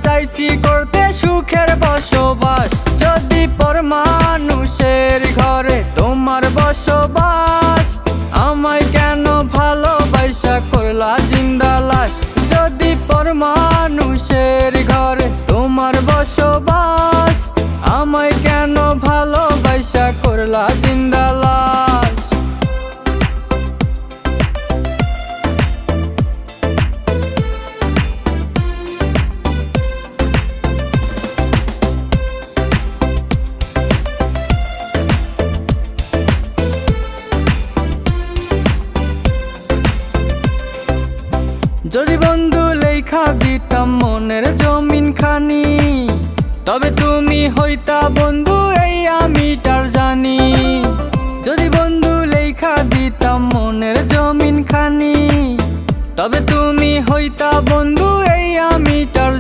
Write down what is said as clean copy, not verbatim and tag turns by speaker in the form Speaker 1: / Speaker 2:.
Speaker 1: চাইছি করতে সুখের বসবাস। যদি পর মানুষের ঘরে তোমার বসবাস, আমায় কেন ভালোবাসা করলা জিন্দা লাশ। যদি পর মানুষের ঘরে তোমার বসবাস, আমায় কেন ভালোবাসা করলা জিন্দা লাশ। যদি বন্ধু লেখা দিতাম মনের জমিন খানি, তবে তুমি হইতা বন্ধু এই আমিটার জানি। যদি বন্ধু লেখা দিতাম মনের জমিন খানি, তবে তুমি হইতা বন্ধু এই আমিটার